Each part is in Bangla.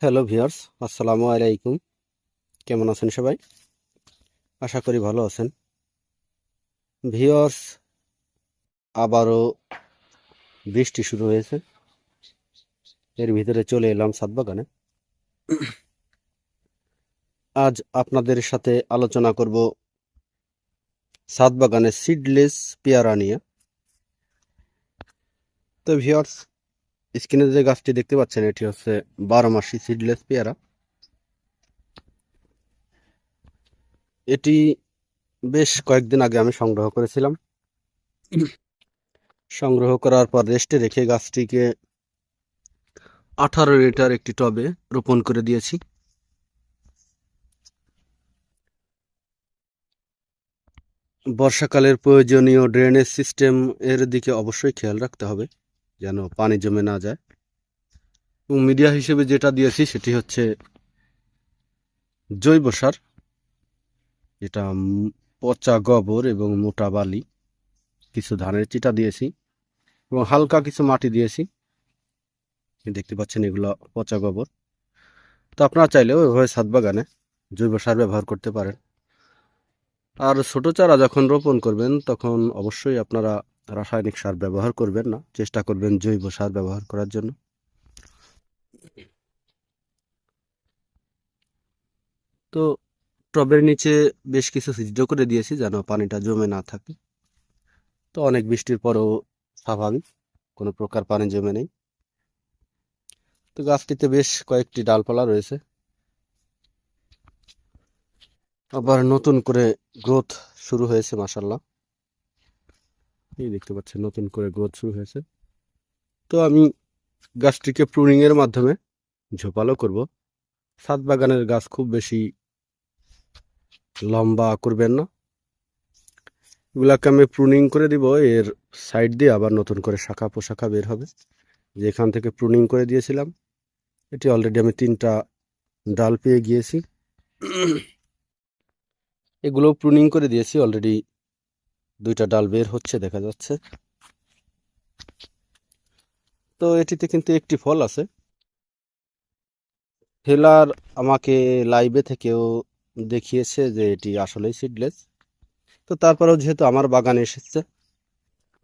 হ্যালো ভিউয়ার্স, আসসালামু আলাইকুম। কেমন আছেন সবাই? আশা করি ভালো আছেন। ভিউয়ার্স, আবারও বৃষ্টি শুরু হয়েছে। এর ভিতরে চলে এলাম ছাদ বাগানে। আজ আপনাদের সাথে আলোচনা করব ছাদ বাগানে সিডলেস পেয়ারা নিয়ে। তো ভিউয়ার্স, স্ক্রিনে যে গাছটি দেখতে পাচ্ছেন এটি হচ্ছে 12 মাসি সিডলেস পেয়ারা। এটি বেশ কয়েকদিন আগে আমি সংগ্রহ করেছিলাম। সংগ্রহ করার পর রেস্টে রেখে গাছটিকে 18 লিটার একটি টবে রোপণ করে দিয়েছি। বর্ষাকালের প্রয়োজনীয় ড্রেনেজ সিস্টেম এর দিকে অবশ্যই খেয়াল রাখতে হবে যেন পানি জমে না যায়। এবং মিডিয়া হিসেবে যেটা দিয়েছি সেটি হচ্ছে জৈব সার, যেটা পচা গোবর এবং মোটা বালি, কিছু ধানের চিটা দিয়েছি এবং হালকা কিছু মাটি দিয়েছি। দেখতে পাচ্ছেন এগুলো পচা গোবর। তো আপনারা চাইলেও এভাবে ছাদ বাগানে জৈব সার ব্যবহার করতে পারেন। আর ছোট চারা যখন রোপণ করবেন তখন অবশ্যই আপনারা রাসায়নিক সার ব্যবহার করবেন না, চেষ্টা করবেন জৈব সার ব্যবহার করার জন্য। তো টবের নিচে বেশ কিছু ছিদ্র করে দিয়েছি যেন পানিটা জমে না থাকে। তো অনেক বৃষ্টির পরেও স্বাভাবিক, কোনো প্রকার পানি জমে নেই। তো গাছটিতে বেশ কয়েকটি ডালপালা রয়েছে, আবার নতুন করে গ্রোথ শুরু হয়েছে মাশাআল্লাহ। এই দেখতে পাচ্ছেন নতুন করে গ্রোথ শুরু হয়েছে। তো আমি গাছটিকে প্রুনিং এর মাধ্যমে ঝোপালো করব। ছাদ বাগানের গাছ খুব বেশি লম্বা করবেন না, এগুলাকে আমি প্রুনিং করে দিব। এর সাইড দিয়ে আবার নতুন করে শাখা পোশাখা বের হবে। যেখান থেকে প্রুনিং করে দিয়েছিলাম এটি অলরেডি আমি 3টা ডাল পেয়ে গিয়েছি। এগুলো প্রুনিং করে দিয়েছি, অলরেডি 2টা ডাল বের হচ্ছে দেখা যাচ্ছে। তো এটিতে কিন্তু একটি ফল আছে। হেলার আমাকে লাইভে থেকেও দেখিয়েছে যে এটি আসলেই সিডলেস। তো তারপরেও যেহেতু আমার বাগানে এসেছে,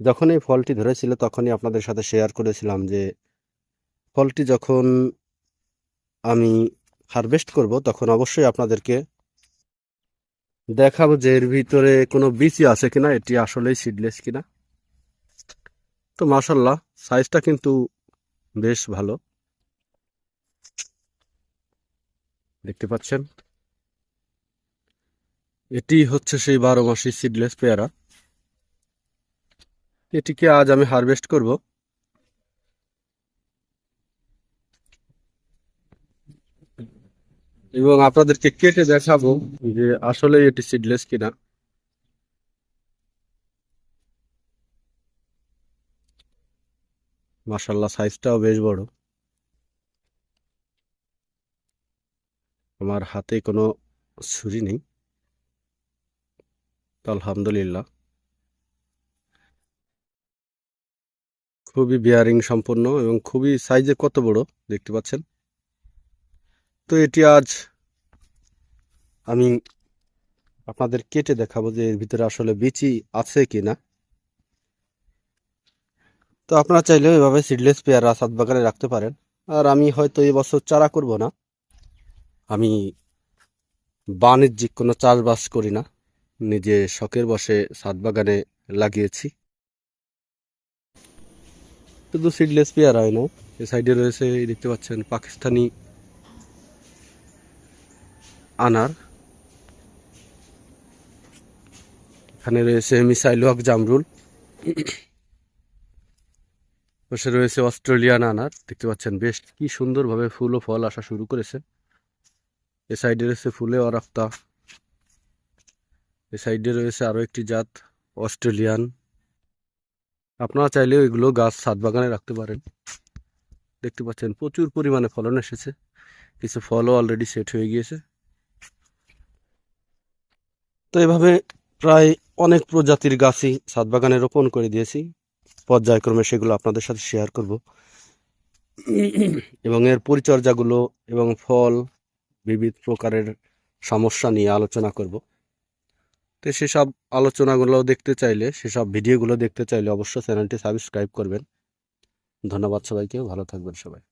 যখন এই ফলটি ধরেছিল তখনই আপনাদের সাথে শেয়ার করেছিলাম যে ফলটি যখন আমি হারভেস্ট করব তখন অবশ্যই আপনাদেরকে দেখাবো যে এর ভিতরে কোনো বিচি আছে কিনা, এটি আসলেই সিডলেস কিনা। তো মাশাআল্লাহ সাইজটা কিন্তু বেশ ভালো, দেখতে পাচ্ছেন। এটি হচ্ছে সেই 12 মাসি সিডলেস পেয়ারা। এটিকে আজ আমি হারভেস্ট করব। এবং আপনাদেরকে কেটে দেখাবো যে আসলে এটি সিডলেস কিনা। মাশাআল্লাহ সাইজটাও বেশ বড়। আমার হাতে কোনো ছুরি নেই, তো আলহামদুলিল্লাহ খুবই বিয়ারিং সম্পন্ন এবং খুবই সাইজে কত বড় দেখতে পাচ্ছেন। তো এটি আজ আমি আপনাদের কেটে দেখাবো যে এর ভিতরে আসলে বিচি আছে কিনা। তো আপনারা চাইলেও এভাবে সিডলেস পেয়ারা ছাদ বাগানে রাখতে পারেন। আর আমি হয়তো এই বছর চারা করব না, আমি বাণিজ্যিক কোনো চাষবাস করি না, নিজে শখের বশে ছাদ বাগানে লাগিয়েছি। শুধু সিডলেস পেয়ারাই নয়, এ সাইডে রয়েছে দেখতে পাচ্ছেন পাকিস্তানি আনার, এখানে রয়েছে মিসাইল হক জামরুল, পাশে রয়েছে অস্ট্রেলিয়ান আনার। দেখতে পাচ্ছেন বেশ কি সুন্দরভাবে ফুল ও ফল আসা শুরু করেছে। এ সাইডে রয়েছে ফুলে অরাফতা, এ সাইডে রয়েছে আরো একটি জাত অস্ট্রেলিয়ান। আপনারা চাইলেও এগুলো গাছ ছাদ বাগানে রাখতে পারেন। দেখতে পাচ্ছেন প্রচুর পরিমাণে ফলন এসেছে, কিছু ফলও অলরেডি সেট হয়ে গিয়েছে। তো এভাবে প্রায় অনেক প্রজাতির গাছই ছাদ বাগানে রোপণ করে দিয়েছি, পর্যায়ক্রমে সেগুলো আপনাদের সাথে শেয়ার করব। এবং এর পরিচর্যাগুলো এবং ফল বিবিধ প্রকারের সমস্যা নিয়ে আলোচনা করব। তো সেসব আলোচনাগুলো দেখতে চাইলে, সেসব ভিডিওগুলো দেখতে চাইলে অবশ্যই চ্যানেলটি সাবস্ক্রাইব করবেন। ধন্যবাদ সবাইকে, ভালো থাকবেন সবাই।